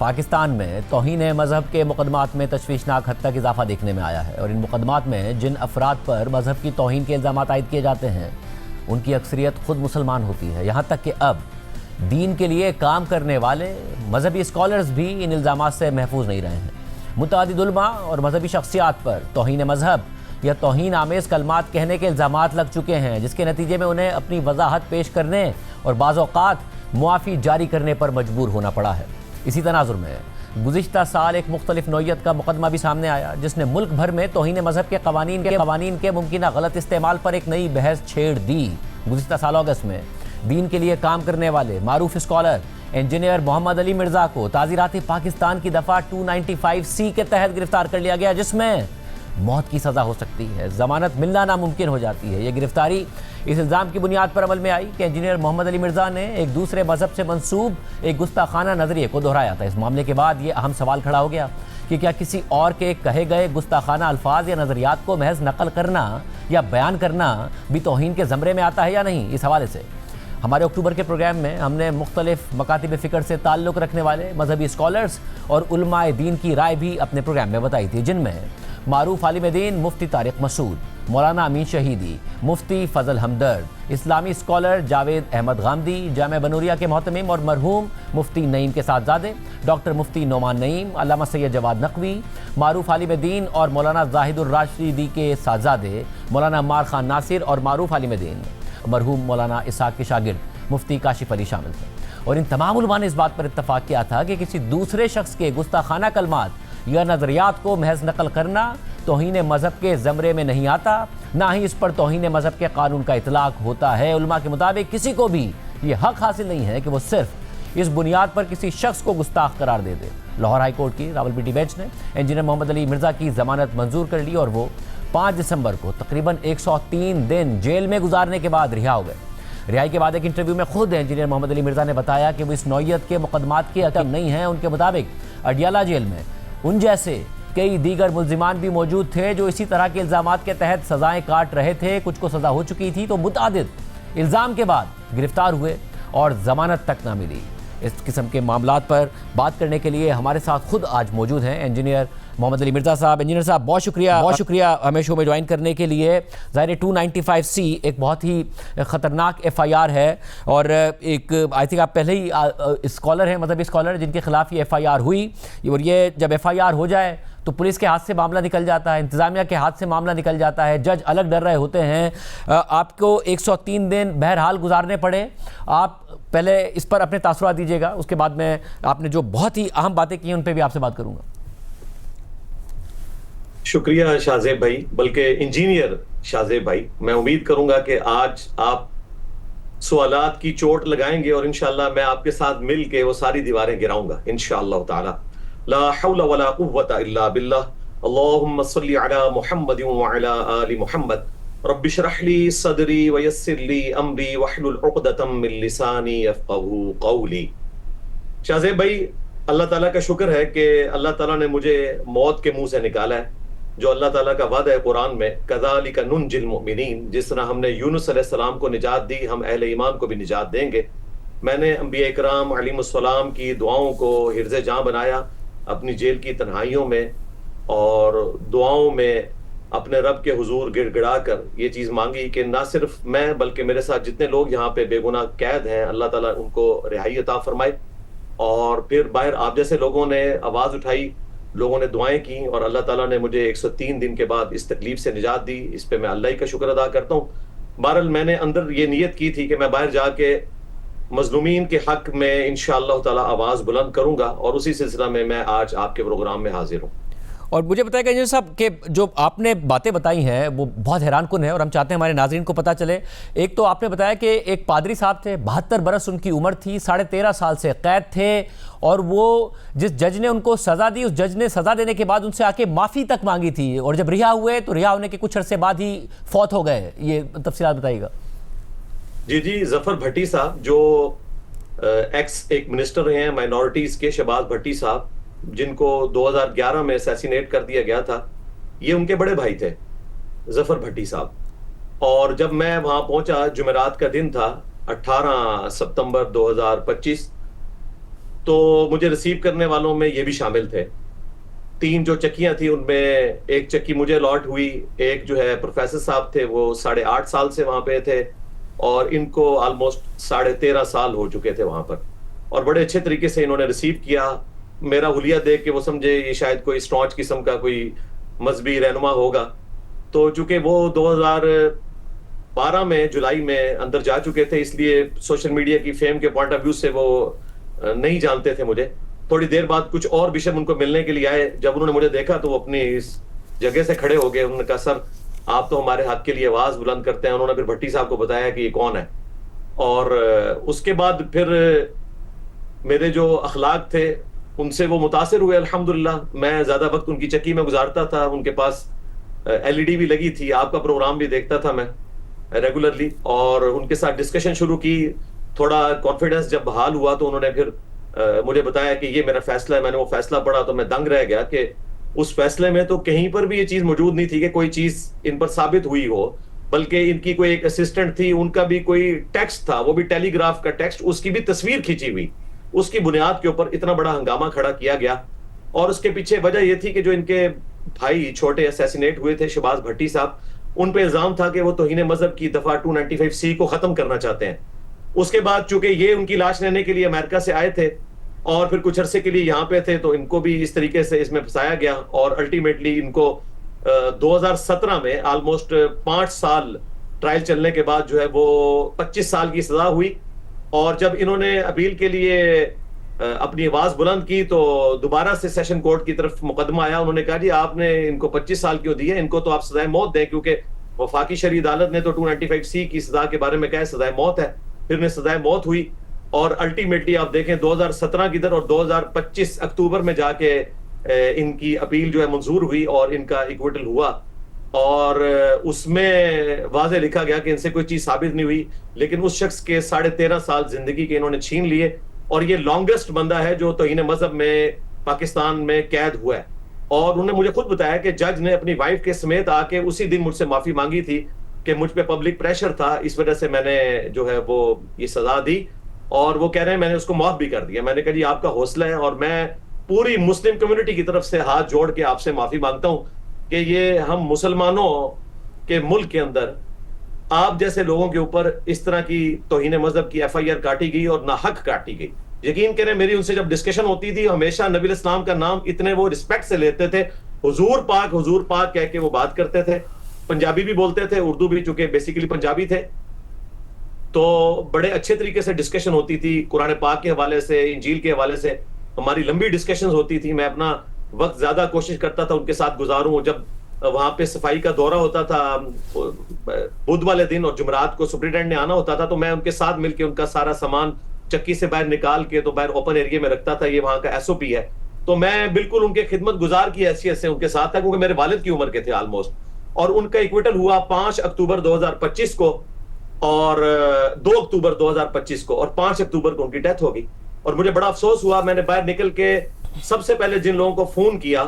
پاکستان میں توہین مذہب کے مقدمات میں تشویشناک حد تک اضافہ دیکھنے میں آیا ہے اور ان مقدمات میں جن افراد پر مذہب کی توہین کے الزامات عائد کیے جاتے ہیں ان کی اکثریت خود مسلمان ہوتی ہے، یہاں تک کہ اب دین کے لیے کام کرنے والے مذہبی اسکالرز بھی ان الزامات سے محفوظ نہیں رہے ہیں۔ متعدد علماء اور مذہبی شخصیات پر توہین مذہب یا توہین آمیز کلمات کہنے کے الزامات لگ چکے ہیں، جس کے نتیجے میں انہیں اپنی وضاحت پیش کرنے اور بعض اوقات معافی جاری کرنے پر مجبور ہونا پڑا ہے۔ اسی تناظر میں گزشتہ سال ایک مختلف نوعیت کا مقدمہ بھی سامنے آیا جس نے ملک بھر میں توہین مذہب کے قوانین کے ممکنہ غلط استعمال پر ایک نئی بحث چھیڑ دی۔ گزشتہ سال اگست میں دین کے لیے کام کرنے والے معروف اسکالر انجینئر محمد علی مرزا کو تعزیرات پاکستان کی دفعہ 295C کے تحت گرفتار کر لیا گیا، جس میں موت کی سزا ہو سکتی ہے، ضمانت ملنا ناممکن ہو جاتی ہے۔ یہ گرفتاری اس الزام کی بنیاد پر عمل میں آئی کہ انجینئر محمد علی مرزا نے ایک دوسرے مذہب سے منسوب ایک گستاخانہ نظریے کو دہرایا تھا۔ اس معاملے کے بعد یہ اہم سوال کھڑا ہو گیا کہ کیا کسی اور کے کہے گئے گستاخانہ الفاظ یا نظریات کو محض نقل کرنا یا بیان کرنا بھی توہین کے زمرے میں آتا ہے یا نہیں؟ اس حوالے سے ہمارے اکتوبر کے پروگرام میں ہم نے مختلف مکاتب فکر سے تعلق رکھنے والے مذہبی اسکالرز اور علماء دین کی رائے بھی اپنے پروگرام میں بتائی تھی، جن میں معروف عالم دین مفتی طارق مسعود، مولانا امین شہیدی، مفتی فضل ہمدرد، اسلامی اسکالر جاوید احمد غامدی، جامعہ بنوریہ کے محتمم اور مرحوم مفتی نعیم کے صاحبزادے ڈاکٹر مفتی نعمان نعیم، علامہ سید جواد نقوی، معروف عالم دین اور مولانا زاہد الراشدی کے صاحبزادے مولانا عمار خان ناصر اور معروف عالم دین مرحوم مولانا اسحاق کے شاگرد مفتی کاشف علی شامل تھے۔ اور ان تمام علماء نے اس بات پر اتفاق کیا تھا کہ کسی دوسرے شخص کے گستاخانہ کلمات یا نظریات کو محض نقل کرنا توہین مذہب کے زمرے میں نہیں آتا، نہ ہی اس پر توہین مذہب کے قانون کا اطلاق ہوتا ہے۔ علماء کے مطابق کسی کو بھی یہ حق حاصل نہیں ہے کہ وہ صرف اس بنیاد پر کسی شخص کو گستاخ قرار دے دے۔ لاہور ہائی کورٹ کی راولپنڈی بینچ نے انجینئر محمد علی مرزا کی ضمانت منظور کر لی اور وہ 5 دسمبر کو تقریباً 103 دن جیل میں گزارنے کے بعد رہا ہو گئے۔ رہائی کے بعد ایک انٹرویو میں خود انجینئر محمد علی مرزا نے بتایا کہ وہ اس نوعیت کے مقدمات کے حقیق نہیں ہیں۔ ان کے مطابق اڈیالہ جیل میں ان جیسے کئی دیگر ملزمان بھی موجود تھے جو اسی طرح کے الزامات کے تحت سزائیں کاٹ رہے تھے، کچھ کو سزا ہو چکی تھی تو متعدد الزام کے بعد گرفتار ہوئے اور ضمانت تک نہ ملی۔ اس قسم کے معاملات پر بات کرنے کے لیے ہمارے ساتھ خود آج موجود ہیں انجینئر محمد علی مرزا صاحب۔ انجینئر صاحب بہت شکریہ ہمیں شو میں جوائن کرنے کے لیے۔ ظاہر 295C ایک بہت ہی خطرناک FIR ہے اور ایک آئی تھنک آپ پہلے ہی اسکالر ہیں، مذہبی اسکالر جن کے خلاف یہ FIR ہوئی، اور یہ جب FIR ہو جائے تو پولیس کے ہاتھ سے معاملہ نکل جاتا ہے، انتظامیہ کے ہاتھ سے معاملہ نکل جاتا ہے، جج الگ ڈر رہے ہوتے ہیں۔ آپ کو 103 دن بہرحال گزارنے پڑے۔ آپ پہلے اس پر اپنے تاثرات دیجیے گا، اس کے بعد میں آپ نے جو بہت ہی اہم باتیں کی ہیں ان پہ بھی آپ سے بات کروں گا۔ شکریہ شاہزیب بھائی، بلکہ انجینئر شاہزیب بھائی، میں امید کروں گا کہ آج آپ سوالات کی چوٹ لگائیں گے اور انشاءاللہ میں آپ کے ساتھ مل کے وہ ساری دیواریں گراؤں گا انشاءاللہ تعالی۔ لا حول ولا قوة الا باللہ، اللہم صلی علی محمد وعلی آل محمد، رب اشرح لی صدری ویسر لی امری واحلل عقدۃ من لسانی یفقہوا قولی۔ شاہزیب بھائی، اللہ تعالیٰ کا شکر ہے کہ اللہ تعالیٰ نے مجھے موت کے منہ سے نکالا ہے، جو اللہ تعالیٰ کا وعدہ ہے قرآن میں، کذالک ننجی المؤمنین، جس طرح ہم نے یونس علیہ السلام کو نجات دی، ہم اہل ایمان کو بھی نجات دیں گے۔ میں نے انبیاء اکرام علیہم السلام کی دعاؤں کو حرز جاں بنایا اپنی جیل کی تنہائیوں میں، اور دعاؤں میں اپنے رب کے حضور گڑ گڑا کر یہ چیز مانگی کہ نہ صرف میں بلکہ میرے ساتھ جتنے لوگ یہاں پہ بے گناہ قید ہیں، اللہ تعالیٰ ان کو رہائی عطا فرمائے۔ اور پھر باہر آپ جیسے لوگوں نے آواز اٹھائی، لوگوں نے دعائیں کی، اور اللہ تعالیٰ نے مجھے 103 دن کے بعد اس تکلیف سے نجات دی۔ اس پہ میں اللہ ہی کا شکر ادا کرتا ہوں۔ بہرحال میں نے اندر یہ نیت کی تھی کہ میں باہر جا کے مظلومین کے حق میں انشاءاللہ تعالیٰ آواز بلند کروں گا، اور اسی سلسلہ میں آج آپ کے پروگرام میں حاضر ہوں۔ اور مجھے بتائیں گا انجینئر صاحب کہ جو آپ نے باتیں بتائی ہیں وہ بہت حیران کن ہے، اور ہم چاہتے ہیں ہمارے ناظرین کو پتہ چلے۔ ایک تو آپ نے بتایا کہ ایک پادری صاحب تھے، 72 برس ان کی عمر تھی، 13.5 سال سے قید تھے، اور وہ جس جج نے ان کو سزا دی، اس جج نے سزا دینے کے بعد ان سے آ کے معافی تک مانگی تھی، اور جب رہا ہوئے تو رہا ہونے کے کچھ عرصے بعد ہی فوت ہو گئے۔ یہ تفصیلات بتائیے گا۔ جی، ظفر بھٹی صاحب جو ایکس ایک منسٹر ہیں مائنورٹیز کے، شہباز بھٹی صاحب، جن کو 2011 میں اسیسینیٹ کر دیا گیا تھا، یہ ان کے بڑے بھائی تھے ظفر بھٹی صاحب۔ اور جب میں وہاں پہنچا، جمعرات کا دن تھا، 18 ستمبر 2025، تو مجھے ریسیو کرنے والوں میں یہ بھی شامل تھے. 3 جو چکیاں تھیں ان میں ایک چکی مجھے الاٹ ہوئی, ایک جو ہے پروفیسر صاحب تھے وہ 8.5 سال سے وہاں پہ تھے, اور ان کو آلموسٹ 13.5 سال ہو چکے تھے وہاں پر, اور بڑے اچھے طریقے سے انہوں نے ریسیو کیا. میرا حلیہ دیکھ کے وہ سمجھے یہ شاید کوئی اسٹانچ قسم کا کوئی مذہبی رہنما ہوگا. تو چونکہ وہ 2012 میں جولائی میں اندر جا چکے تھے, اس لیے سوشل میڈیا کی فیم کے پوائنٹ آف ویو سے وہ نہیں جانتے تھے مجھے. تھوڑی دیر بعد کچھ اور بشپ ان کو ملنے کے لیے آئے. جب انہوں نے مجھے دیکھا تو وہ اپنی اس جگہ سے کھڑے ہو گئے. انہوں نے کہا سر آپ تو ہمارے حق کے لیے آواز بلند کرتے ہیں. انہوں نے پھر بھٹی صاحب کو بتایا کہ یہ کون ہے, اور اس کے بعد پھر میرے جو اخلاق تھے ان سے وہ متاثر ہوئے. الحمدللہ میں زیادہ وقت ان کی چکی میں گزارتا تھا. ان کے پاس LED بھی لگی تھی, آپ کا پروگرام بھی دیکھتا تھا میں ریگولرلی, اور ان کے ساتھ ڈسکشن شروع کی. تھوڑا کانفیڈنس جب بحال ہوا تو انہوں نے پھر مجھے بتایا کہ یہ میرا فیصلہ ہے. میں نے وہ فیصلہ پڑھا تو میں دنگ رہ گیا کہ اس فیصلے میں تو کہیں پر بھی یہ چیز موجود نہیں تھی کہ کوئی چیز ان پر ثابت ہوئی ہو, بلکہ ان کی کوئی ایک اسسٹنٹ تھی, ان کا بھی کوئی ٹیکسٹ تھا, وہ بھی ٹیلی گراف کا ٹیکسٹ, اس کی بھی تصویر کھینچی ہوئی. اس کی بنیاد کے اوپر اتنا بڑا ہنگامہ کھڑا کیا گیا. اور اس کے پیچھے وجہ یہ تھی کہ جو ان کے بھائی چھوٹے اسیسینیٹ ہوئے تھے شہباز بھٹی صاحب, ان پہ الزام تھا کہ وہ توہین مذہب کی دفعہ 295C کو ختم کرنا چاہتے ہیں. اس کے بعد چونکہ یہ ان کی لاش لینے کے لیے امریکہ سے آئے تھے اور پھر کچھ عرصے کے لیے یہاں پہ تھے, تو ان کو بھی اس طریقے سے اس میں پھنسایا گیا, اور الٹیمیٹلی ان کو 2017 میں آلموسٹ 5 سال ٹرائل چلنے کے بعد جو ہے وہ 25 سال کی سزا ہوئی. اور جب انہوں نے اپیل کے لیے اپنی آواز بلند کی تو دوبارہ سے سیشن کورٹ کی طرف مقدمہ آیا. انہوں نے کہا جی آپ نے ان کو 25 سال کیوں دیے, ان کو تو آپ سزائے موت دیں, کیونکہ وفاقی شرعی عدالت نے تو 295C کی سزا کے بارے میں کہا ہے سزائے موت ہے. پھر انہیں سزائے موت ہوئی, اور الٹیمیٹلی آپ دیکھیں 2017 کی در اور 2025 اکتوبر میں جا کے ان کی اپیل جو ہے منظور ہوئی اور ان کا ایکویٹل ہوا. اور اس میں واضح لکھا گیا کہ ان سے کوئی چیز ثابت نہیں ہوئی, لیکن اس شخص کے 13.5 سال زندگی کے انہوں نے چھین لیے, اور یہ لانگسٹ بندہ ہے جو توہین مذہب میں پاکستان میں قید ہوا ہے. اور انہوں نے مجھے خود بتایا کہ جج نے اپنی وائف کے سمیت آ کے اسی دن مجھ سے معافی مانگی تھی کہ مجھ پہ پبلک پریشر تھا, اس وجہ سے میں نے جو ہے وہ یہ سزا دی, اور وہ کہہ رہے ہیں میں نے اس کو معاف بھی کر دیا. میں نے کہا جی آپ کا حوصلہ ہے, اور میں پوری مسلم کمیونٹی کی طرف سے ہاتھ جوڑ کے آپ سے معافی مانگتا ہوں کہ یہ ہم مسلمانوں کے ملک کے اندر آپ جیسے لوگوں کے اوپر اس طرح کی توہین مذہب کی FIR کاٹی گئی اور ناحق کاٹی گئی. یقین کریں میری ان سے جب ڈسکشن ہوتی تھی ہمیشہ نبی الاسلام کا نام اتنے وہ رسپیکٹ سے لیتے تھے, حضور پاک کہہ کے وہ بات کرتے تھے. پنجابی بھی بولتے تھے, اردو بھی, چونکہ بیسیکلی پنجابی تھے, تو بڑے اچھے طریقے سے ڈسکشن ہوتی تھی. قرآن پاک کے حوالے سے, انجیل کے حوالے سے ہماری لمبی ڈسکشنز ہوتی تھی. میں اپنا وقت زیادہ کوشش کرتا تھا ان کے ساتھ گزاروں. جب وہاں پہ صفائی کا دورہ ہوتا تھا بدھ والے دن اور جمعرات کو سپرنٹینڈنٹ نے آنا ہوتا تھا, تو میں ان کے ساتھ مل کے ان کا سارا سامان چکی سے باہر نکال کے تو باہر اوپن ایریا میں رکھتا تھا. یہ وہاں کا SOP ہے. تو میں بالکل ان کے خدمت گزار کی حیثیت سے ان کے ساتھ تھا, کیونکہ میرے والد کی عمر کے تھے آلموسٹ. اور ان کا ایکویٹل ہوا 5 اکتوبر 2025 کو, اور 2 اکتوبر 2025 کو, اور 5 اکتوبر کو ان کی ڈیتھ ہو گئی. اور مجھے بڑا افسوس ہوا, میں نے باہر نکل کے سب سے پہلے جن لوگوں کو فون کیا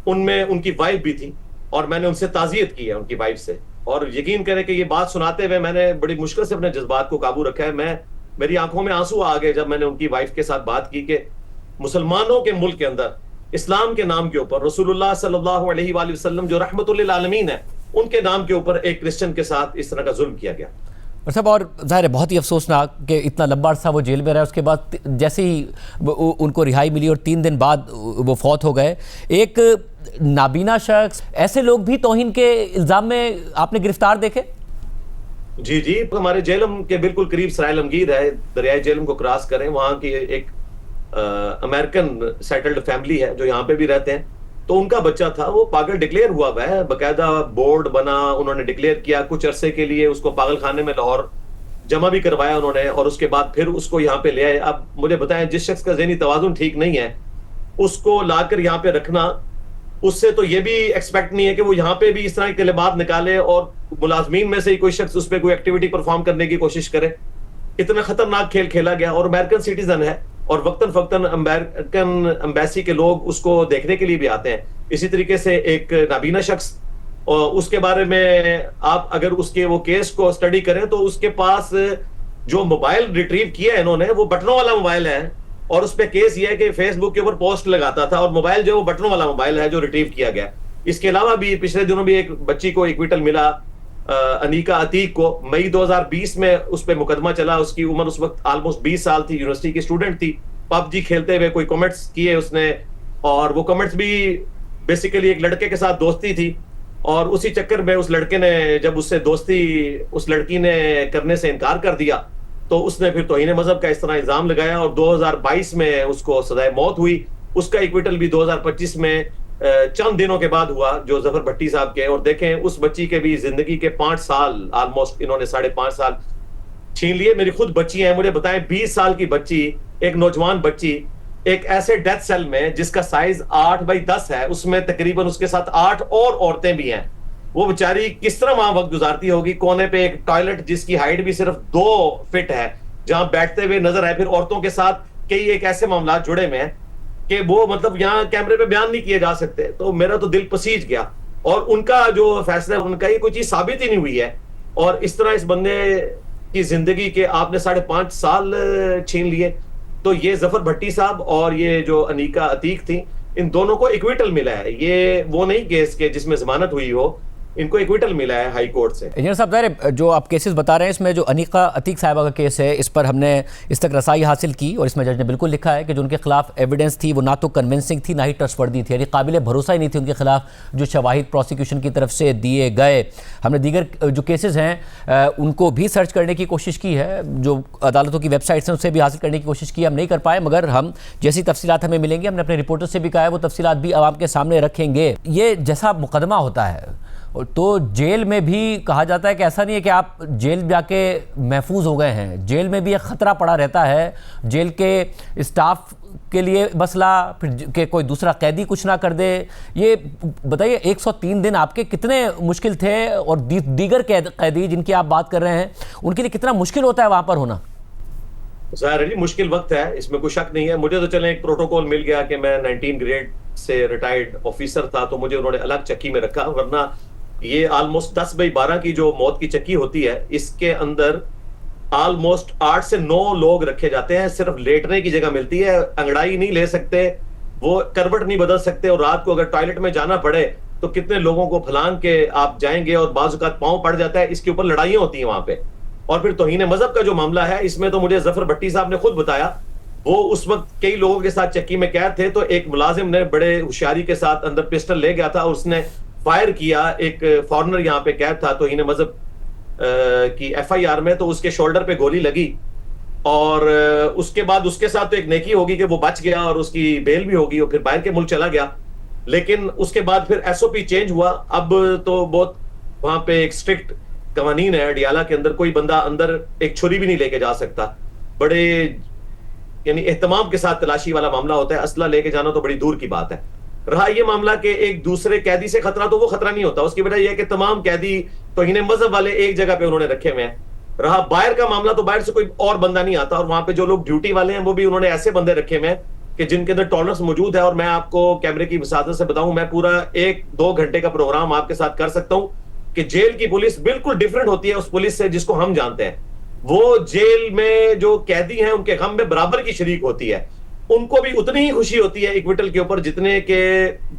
ان میں ان کی وائف بھی تھی, اور میں نے ان سے تعزیت کی ہے ان کی وائف سے. اور یقین کریں کہ یہ بات سناتے ہوئے میں نے بڑی مشکل سے اپنے جذبات کو قابو رکھا ہے. میری آنکھوں میں آنسو آ گئے جب میں نے ان کی وائف کے ساتھ بات کی کہ مسلمانوں کے ملک کے اندر اسلام کے نام کے اوپر رسول اللہ صلی اللہ علیہ وآلہ وسلم جو رحمت للعالمین ہے, ان کے نام کے اوپر ایک کرسچن کے ساتھ اس طرح کا ظلم کیا گیا. صاحب, اور ظاہر ہے بہت ہی افسوسناک کہ اتنا لمبا عرصہ وہ جیل میں رہے, اس کے بعد جیسے ہی ان کو رہائی ملی اور 3 دن بعد وہ فوت ہو گئے. ایک نابینا شخص, ایسے لوگ بھی توہین کے الزام میں آپ نے گرفتار دیکھے؟ جی, ہمارے جہلم کے بالکل قریب سرائے عالمگیر ہے, دریائے جہلم کو کراس کریں, وہاں کی ایک امریکن سیٹلڈ فیملی ہے جو یہاں پہ بھی رہتے ہیں. تو ان کا بچہ تھا, وہ پاگل ڈکلیئر ہوا ہوا ہے, باقاعدہ بورڈ بنا, انہوں نے ڈکلیئر کیا. کچھ عرصے کے لیے اس کو پاگل خانے میں لاہور جمع بھی کروایا انہوں نے, اور اس کے بعد پھر اس کو یہاں پہ لے آئے. اب مجھے بتائیں, جس شخص کا ذہنی توازن ٹھیک نہیں ہے اس کو لا کر یہاں پہ رکھنا, اس سے تو یہ بھی ایکسپیکٹ نہیں ہے کہ وہ یہاں پہ بھی اس طرح کے کلمات نکالے اور ملازمین میں سے ہی کوئی شخص اس پہ کوئی ایکٹیویٹی پرفارم کرنے کی کوشش کرے. اتنا خطرناک کھیل کھیلا گیا, اور امریکن سٹیزن ہے, اور وقتاً فوقتاً امریکن ایمبیسی کے لوگ اس کو دیکھنے کے لیے بھی آتے ہیں. اسی طریقے سے ایک نابینا شخص, اس کے بارے میں آپ اگر اس کے وہ کیس کو اسٹڈی کریں تو اس کے پاس جو موبائل ریٹریو کیا ہے انہوں نے, وہ بٹنوں والا موبائل ہے, اور اس پہ کیس یہ ہے کہ فیس بک کے اوپر پوسٹ لگاتا تھا, اور موبائل جو وہ بٹنوں والا موبائل ہے جو ریٹریو کیا گیا. اس کے علاوہ بھی پچھلے دنوں بھی ایک بچی کو ایکویٹل ملا, انیکا عتیق کو, مئی 2020 میں اس پہ مقدمہ چلا. اس کی عمر اس وقت آلموسٹ 20 سال تھی, یونیورسٹی کی اسٹوڈنٹ تھی. پب جی کھیلتے ہوئے کوئی کمنٹس کیے اس نے, اور وہ کمنٹس بھی بیسیکلی ایک لڑکے کے ساتھ دوستی تھی, اور اسی چکر میں اس لڑکے نے جب اس سے دوستی اس لڑکی نے کرنے سے انکار کر دیا تو اس نے پھر توہین مذہب کا اس طرح الزام لگایا, اور 2022 میں اس کو سزائے موت ہوئی. اس کا ایکویٹل بھی 2025 میں چند دنوں کے بعد ہوا, جو ظفر بھٹی صاحب کے. اور دیکھیں اس بچی کے بھی زندگی کے 5 سال آلموسٹ انہوں نے 5.5 سال چھین لیے. میری خود بچی ہیں, مجھے بتائیں 20 سال کی بچی, ایک نوجوان بچی, ایک ایسے ڈیتھ سیل میں جس کا سائز 8x10 ہے, اس میں تقریباً اس کے ساتھ 8 اور عورتیں بھی ہیں. وہ بیچاری کس طرح وہاں وقت گزارتی ہوگی؟ کونے پہ ایک ٹوائلٹ جس کی ہائٹ بھی صرف 2 فٹ ہے, جہاں بیٹھتے ہوئے نظر آئے. پھر عورتوں کے ساتھ کئی ایک ایسے معاملات جڑے ہوئے ہیں کہ وہ مطلب یہاں کیمرے پہ بیان نہیں کیے جا سکتے. تو میرا تو دل پسیج گیا, اور ان کا جو فیصلہ ان کا یہ کوئی چیز ثابت ہی نہیں ہوئی ہے. اور اس طرح اس بندے کی زندگی کے آپ نے 5.5 سال چھین لیے. تو یہ ظفر بھٹی صاحب اور یہ جو انیکا عتیق تھی, ان دونوں کو ایکویٹل ملا ہے. یہ وہ نہیں کیس کے جس میں ضمانت ہوئی ہو, ان کو ایکویٹل ملا ہے ہائی کورٹ سے. انجینئر صاحب ظاہر جو آپ کیسز بتا رہے ہیں, اس میں جو انیکا عتیق صاحبہ کا کیس ہے, اس پر ہم نے اس تک رسائی حاصل کی, اور اس میں جج نے بالکل لکھا ہے کہ جو ان کے خلاف ایویڈنس تھی وہ نہ تو کنونسنگ تھی, نہ ہی ٹرسٹ وردی تھی, یعنی قابل بھروسہ ہی نہیں تھی ان کے خلاف جو شواہد پروسیکیوشن کی طرف سے دیے گئے. ہم نے دیگر جو کیسز ہیں ان کو بھی سرچ کرنے کی کوشش کی ہے, جو عدالتوں کی ویب سائٹس ہیں اس سے بھی حاصل کرنے کی کوشش کی, ہم نہیں کر پائے, مگر ہم جیسی تفصیلات ہمیں ملیں گی ہم نے اپنے رپورٹر سے بھی کہا ہے وہ تفصیلات بھی عوام کے سامنے رکھیں گے. یہ جیسا مقدمہ ہوتا ہے تو جیل میں بھی کہا جاتا ہے کہ ایسا نہیں ہے کہ آپ جیل جا کے محفوظ ہو گئے ہیں, جیل میں بھی ایک خطرہ پڑا رہتا ہے, جیل کے اسٹاف کے لیے مسئلہ, پھر کہ کوئی دوسرا قیدی کچھ نہ کر دے. یہ بتائیے 103 دن آپ کے کتنے مشکل تھے, اور دیگر قیدی جن کی آپ بات کر رہے ہیں ان کے لیے کتنا مشکل ہوتا ہے وہاں پر ہونا؟ ظاہر ہے مشکل وقت ہے, اس میں کوئی شک نہیں ہے. مجھے تو چلیں ایک پروٹوکول مل گیا کہ میں 19 گریڈ سے ریٹائرڈ آفیسر تھا, تو مجھے انہوں نے الگ چکی میں رکھا, ورنہ یہ آلموسٹ 10/12 کی جو موت کی چکی ہوتی ہے, اس کے اندر آلموسٹ 8 سے 9 لوگ رکھے جاتے ہیں. صرف لیٹنے کی جگہ ملتی ہے, انگڑائی نہیں لے سکتے, وہ کروٹ نہیں بدل سکتے, اور رات کو اگر ٹوائلٹ میں جانا پڑے تو کتنے لوگوں کو پھلانگ کے آپ جائیں گے, اور بعض اوقات پاؤں پڑ جاتا ہے. اس کے اوپر لڑائیاں ہوتی ہیں وہاں پہ. اور پھر توہین مذہب کا جو معاملہ ہے, اس میں تو مجھے ظفر بھٹی صاحب نے خود بتایا, وہ اس وقت کئی لوگوں کے ساتھ چکی میں قید تھے, تو ایک ملازم نے بڑے ہوشیاری کے ساتھ اندر پسٹل لے گیا تھا, اور اس نے فائر کیا. ایک فارنر یہاں پہ قید تھا توہین مذہب کی FIR میں, تو اس کے شولڈر پہ گولی لگی, اور اس کے بعد اس کے ساتھ تو ایک نیکی ہوگی کہ وہ بچ گیا اور اس کی بیل بھی ہوگی, اور پھر باہر کے ملک چلا گیا. لیکن اس کے بعد پھر SOP چینج ہوا. اب تو بہت وہاں پہ ایک سٹرکٹ قوانین ہے ڈیالہ کے اندر, کوئی بندہ اندر ایک چھری بھی نہیں لے کے جا سکتا. بڑے یعنی اہتمام کے ساتھ تلاشی والا معاملہ ہوتا ہے, اسلحہ لے کے جانا تو بڑی دور کی بات ہے. رہا یہ معاملہ کہ ایک دوسرے قیدی سے خطرہ, تو وہ خطرہ نہیں ہوتا. اس کی وجہ یہ ہے کہ تمام قیدی توہین مذہب والے ایک جگہ پہ انہوں نے رکھے ہوئے ہیں. رہا باہر کا معاملہ, تو باہر سے کوئی اور بندہ نہیں آتا, اور وہاں پہ جو لوگ ڈیوٹی والے ہیں وہ بھی انہوں نے ایسے بندے رکھے ہوئے ہیں کہ جن کے اندر ٹالرنس موجود ہے. اور میں آپ کو کیمرے کی وساطت سے بتاؤں, میں پورا 1-2 گھنٹے کا پروگرام آپ کے ساتھ کر سکتا ہوں کہ جیل کی پولیس بالکل ڈیفرنٹ ہوتی ہے اس پولیس سے جس کو ہم جانتے ہیں. وہ جیل میں جو قیدی ہیں ان کے غم میں برابر کی شریک ہوتی ہے. ان کو بھی اتنی ہی خوشی ہوتی ہے ایکویٹل کے اوپر جتنے کے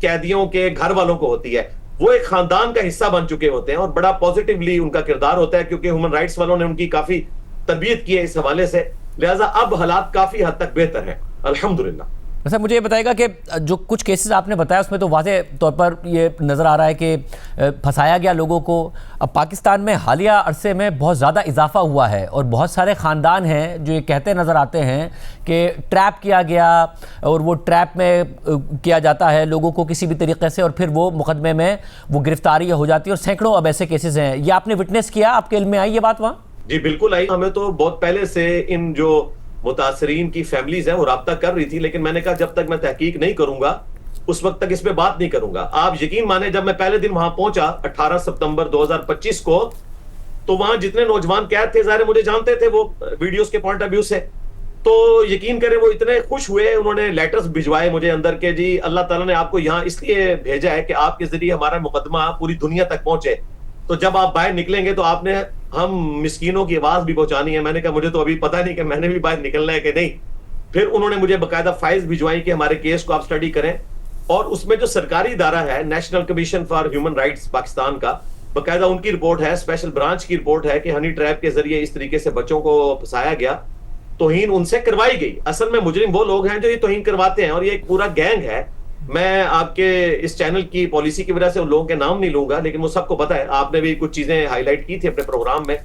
قیدیوں کے گھر والوں کو ہوتی ہے. وہ ایک خاندان کا حصہ بن چکے ہوتے ہیں, اور بڑا پازیٹیولی ان کا کردار ہوتا ہے, کیونکہ ہیومن رائٹس والوں نے ان کی کافی تربیت کی ہے اس حوالے سے. لہٰذا اب حالات کافی حد تک بہتر ہیں الحمدللہ. ویسے مجھے یہ بتائے گا کہ جو کچھ کیسز آپ نے بتایا اس میں تو واضح طور پر یہ نظر آ رہا ہے کہ پھنسایا گیا لوگوں کو. اب پاکستان میں حالیہ عرصے میں بہت زیادہ اضافہ ہوا ہے, اور بہت سارے خاندان ہیں جو یہ کہتے نظر آتے ہیں کہ ٹریپ کیا گیا, اور وہ ٹریپ میں کیا جاتا ہے لوگوں کو کسی بھی طریقے سے, اور پھر وہ مقدمے میں وہ گرفتاری ہو جاتی ہے, اور سینکڑوں اب ایسے کیسز ہیں. یہ آپ نے وٹنس کیا, آپ کے علم میں آئی یہ بات وہاں؟ جی بالکل آئی. ہمیں تو بہت پہلے سے ان جو متاثرین کی فیملیز ہیں وہ رابطہ کر رہی تھی, لیکن میں نے کہا جب تک میں تحقیق نہیں کروں گا اس وقت تک اس پہ بات نہیں کروں گا. آپ یقین مانیں جب میں پہلے دن وہاں پہنچا 18 ستمبر 2025 کو, تو وہاں جتنے نوجوان قید تھے ظاہر مجھے جانتے تھے وہ ویڈیوز کے پوائنٹ آف ویو سے, تو یقین کریں وہ اتنے خوش ہوئے, انہوں نے لیٹرز بھجوائے مجھے اندر کے جی اللہ تعالیٰ نے آپ کو یہاں اس لیے بھیجا ہے کہ آپ کے ذریعے ہمارا مقدمہ پوری دنیا تک پہنچے, تو جب آپ باہر نکلیں گے تو آپ نے ہم مسکینوں کی آواز بھی پہنچانی ہے. میں نے کہا مجھے تو ابھی پتہ نہیں کہ میں نے بھی باہر نکلنا ہے کہ نہیں. پھر انہوں نے مجھے باقاعدہ فائلز بھجوائی کہ ہمارے کیس کو آپ سٹڈی کریں, اور اس میں جو سرکاری ادارہ ہے national commission for human rights Pakistan کا, باقاعدہ ان کی رپورٹ ہے, اسپیشل برانچ کی رپورٹ ہے کہ ہنی ٹریپ کے ذریعے اس طریقے سے بچوں کو پھنسایا گیا, توہین ان سے کروائی گئی. اصل میں مجرم وہ لوگ ہیں جو یہ توہین کرواتے ہیں, اور یہ ایک پورا گینگ ہے. میں آپ کے اس چینل کی پالیسی کی وجہ سے ان لوگوں کے نام نہیں لوں گا, لیکن وہ سب کو پتا ہے. آپ نے بھی کچھ چیزیں ہائی لائٹ کی تھی اپنے پروگرام میں.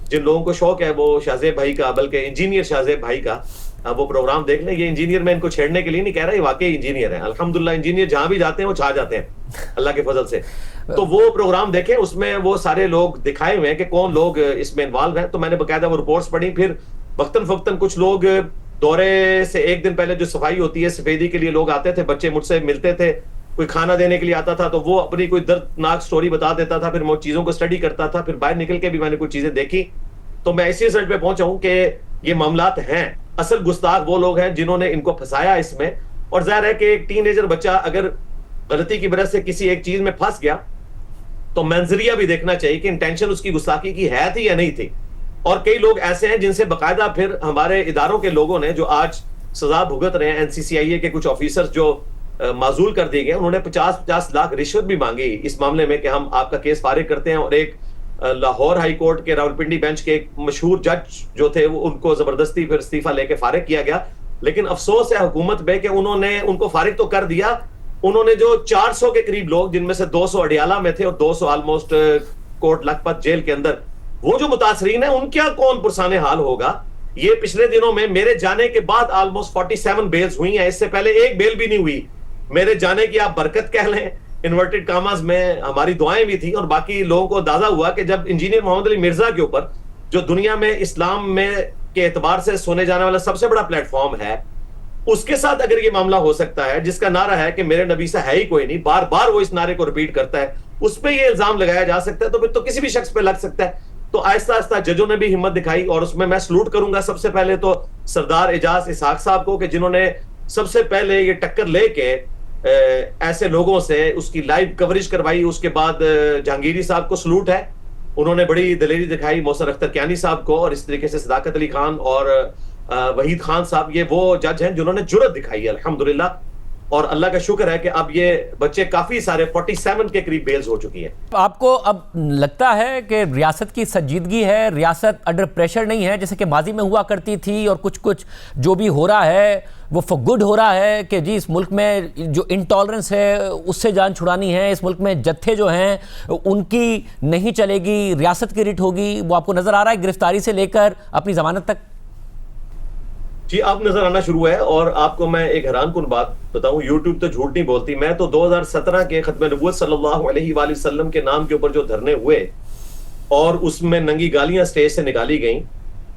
جن لوگوں کو شوق ہے وہ شاہزیب بھائی کا, بلکہ انجینئر شاہزیب بھائی کا وہ پروگرام دیکھ لیں. یہ انجینئر میں ان کو چھیڑنے کے لیے نہیں کہہ رہا, یہ واقعی انجینئر ہیں. الحمدللہ انجینئر جہاں بھی جاتے ہیں وہ چھا جاتے ہیں اللہ کے فضل سے. تو وہ پروگرام دیکھیں, اس میں وہ سارے لوگ دکھائے ہوئے ہیں کہ کون لوگ اس میں انوالو ہیں. تو میں نے باقاعدہ وہ رپورٹس پڑھی. پھر وقتاً فوقتاً کچھ لوگ دورے سے ایک دن پہلے جو صفائی ہوتی ہے سفیدی کے لیے لوگ آتے تھے, بچے مجھ سے ملتے تھے, کوئی کھانا دینے کے لیے آتا تھا تو وہ اپنی کوئی دردناک سٹوری بتا دیتا تھا, پھر میں چیزوں کو اسٹڈی کرتا تھا. پھر باہر نکل کے بھی میں نے کچھ چیزیں دیکھی, تو میں اسی رزلٹ پہ پہنچا ہوں کہ یہ معاملات ہیں. اصل گستاخ وہ لوگ ہیں جنہوں نے ان کو پھنسایا اس میں. اور ظاہر ہے کہ ایک ٹین ایجر بچہ اگر غلطی کی وجہ سے کسی ایک چیز میں پھنس گیا تو منظریہ بھی دیکھنا چاہیے کہ انٹینشن اس کی گستاخی کی ہے تھی یا نہیں تھی. اور کئی لوگ ایسے ہیں جن سے باقاعدہ پھر ہمارے اداروں کے لوگوں نے جو آج سزا بھگت رہے ہیں, NCCIA کے کچھ آفیسرز جو معزول کر دیے گئے, انہوں نے 50 لاکھ رشوت بھی مانگی اس معاملے میں کہ ہم آپ کا کیس فارغ کرتے ہیں. اور ایک لاہور ہائی کورٹ کے راولپنڈی بینچ کے ایک مشہور جج جو تھے وہ ان کو زبردستی پھر استعفیٰ لے کے فارغ کیا گیا. لیکن افسوس ہے حکومت پہ کہ انہوں نے ان کو فارغ تو کر دیا, انہوں نے جو 400 کے قریب لوگ, جن میں سے 200 اڈیالہ میں تھے اور 200 آلموسٹ کوٹ لکھپت جیل کے اندر, وہ جو متاثرین ہیں ان کیا کون پرسان حال ہوگا. یہ پچھلے دنوں میں میرے جانے کے بعد آلموسٹ 47 بیلز ہوئی ہیں, اس سے پہلے ایک بیل بھی نہیں ہوئی. میرے جانے کی آپ برکت کہہ لیں, انورٹڈ کاماز میں ہماری دعائیں بھی تھیں. اور باقی لوگوں کو اندازہ ہوا کہ جب انجینئر محمد علی مرزا کے اوپر, جو دنیا میں اسلام میں کے اعتبار سے سنے جانے والا سب سے بڑا پلیٹ فارم ہے, اس کے ساتھ اگر یہ معاملہ ہو سکتا ہے, جس کا نعرہ ہے کہ میرے نبی سے ہے ہی کوئی نہیں, بار بار وہ اس نعرے کو ریپیٹ کرتا ہے, اس پہ یہ الزام لگایا جا سکتا ہے, تو پھر تو کسی بھی شخص پہ لگ سکتا ہے. تو آہستہ آہستہ ججوں نے بھی ہمت دکھائی, اور اس میں سلوٹ کروں گا سب سے پہلے تو سردار اعجاز اسحاق صاحب کو, کہ جنہوں نے سب سے پہلے یہ ٹکر لے کے ایسے لوگوں سے اس کی لائیو کوریج کروائی. اس کے بعد جہانگیری صاحب کو سلوٹ ہے, انہوں نے بڑی دلیری دکھائی. محسن اختر کیانی صاحب کو, اور اس طریقے سے صداقت علی خان اور وحید خان صاحب, یہ وہ جج ہیں جنہوں نے جرأت دکھائی ہے الحمدللہ. اور اللہ کا شکر ہے کہ اب یہ بچے کافی سارے 47 کے قریب بیلز ہو چکی ہیں. آپ کو اب لگتا ہے کہ ریاست کی سنجیدگی ہے, ریاست انڈر پریشر نہیں ہے جیسے کہ ماضی میں ہوا کرتی تھی, اور کچھ جو بھی ہو رہا ہے وہ فور گڈ ہو رہا ہے کہ جی اس ملک میں جو انٹالرنس ہے اس سے جان چھڑانی ہے, اس ملک میں جتھے جو ہیں ان کی نہیں چلے گی, ریاست کی ریٹ ہوگی, وہ آپ کو نظر آ رہا ہے گرفتاری سے لے کر اپنی ضمانت تک؟ جی آپ نظر آنا شروع ہے. اور آپ کو میں ایک حیران کن بات بتاؤں, یوٹیوب تو جھوٹ نہیں بولتی. میں تو 2017 کے ختم نبوت صلی اللہ علیہ وآلہ وسلم کے نام کے اوپر جو دھرنے ہوئے اور اس میں ننگی گالیاں سٹیج سے نکالی گئیں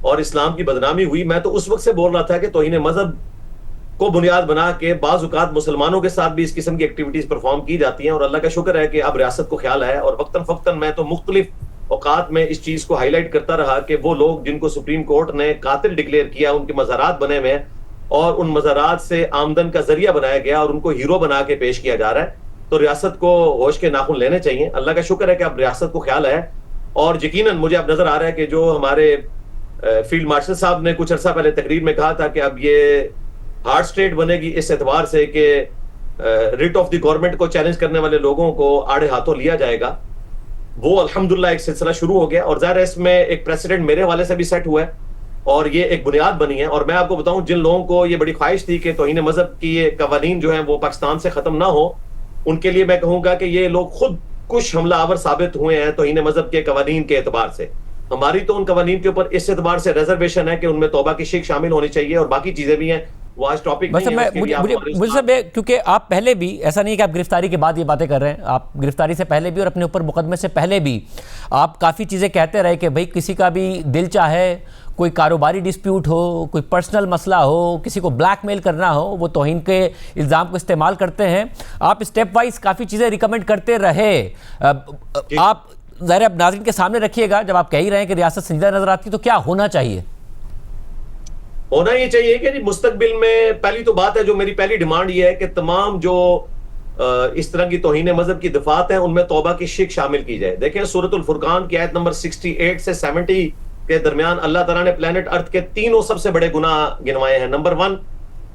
اور اسلام کی بدنامی ہوئی, میں تو اس وقت سے بول رہا تھا کہ توہین مذہب کو بنیاد بنا کے بعض اوقات مسلمانوں کے ساتھ بھی اس قسم کی ایکٹیویٹیز پرفارم کی جاتی ہیں. اور اللہ کا شکر ہے کہ اب ریاست کو خیال ہے, اور وقتاً فوقتاً میں تو مختلف اوقات میں اس چیز کو ہائی لائٹ کرتا رہا کہ وہ لوگ جن کو سپریم کورٹ نے قاتل ڈکلیئر کیا, ان کے مزارات بنے ہوئے ہیں اور ان مزارات سے آمدن کا ذریعہ بنایا گیا اور ان کو ہیرو بنا کے پیش کیا جا رہا ہے, تو ریاست کو ہوش کے ناخن لینے چاہیے. اللہ کا شکر ہے کہ اب ریاست کو خیال ہے, اور یقیناً مجھے اب نظر آ رہا ہے کہ جو ہمارے فیلڈ مارشل صاحب نے کچھ عرصہ پہلے تقریر میں کہا تھا کہ اب یہ ہارڈ اسٹیٹ بنے گی اس اعتبار سے کہ ریٹ آف دی گورنمنٹ کو چیلنج کرنے والے لوگوں کو آڑے ہاتھوں لیا جائے گا, وہ الحمدللہ ایک سلسلہ شروع ہو گیا. اور ظاہر ہے اس میں ایک پریسیڈنٹ میرے حوالے سے بھی سیٹ ہوا ہے, اور یہ ایک بنیاد بنی ہے. اور میں آپ کو بتاؤں, جن لوگوں کو یہ بڑی خواہش تھی کہ توہین مذہب کی یہ قوانین جو ہیں وہ پاکستان سے ختم نہ ہو, ان کے لیے میں کہوں گا کہ یہ لوگ خود کچھ حملہ آور ثابت ہوئے ہیں توہین مذہب کے قوانین کے اعتبار سے. ہماری تو ان قوانین کے اوپر اس اعتبار سے ریزرویشن ہے کہ ان میں توبہ کی شک شامل ہونی چاہیے, اور باقی چیزیں بھی ہیں, وہ آج ٹاپک نہیں ہے. کیونکہ آپ پہلے بھی, ایسا نہیں کہ آپ گرفتاری کے بعد یہ باتیں کر رہے ہیں, آپ گرفتاری سے پہلے بھی اور اپنے اوپر مقدمے سے پہلے بھی آپ کافی چیزیں کہتے رہے کہ بھئی کسی کا بھی دل چاہے کوئی کاروباری ڈسپیوٹ ہو, کوئی پرسنل مسئلہ ہو, کسی کو بلیک میل کرنا ہو, وہ توہین کے الزام کو استعمال کرتے ہیں. آپ اسٹیپ وائز کافی چیزیں ریکمنڈ کرتے رہے. آپ ظاہر اب ناظرین کے سامنے رکھیے گا, جب آپ کہہ ہی رہے ہیں کہ ریاست سنجیدہ نظر آتی تو کیا ہونا چاہیے؟ ہونا یہ چاہیے کہ مستقبل میں پہلی تو بات ہے, جو میری پہلی ڈیمانڈ یہ ہے کہ تمام جو اس طرح کی توہین مذہب کی دفعات ہیں ان میں توبہ کی شک شامل کی جائے. دیکھیں سورۃ الفرقان کی آیت نمبر 68 سے 70 کے درمیان اللہ تعالیٰ نے پلانٹ ارتھ کے تینوں سب سے بڑے گناہ گنوائے ہیں. نمبر 1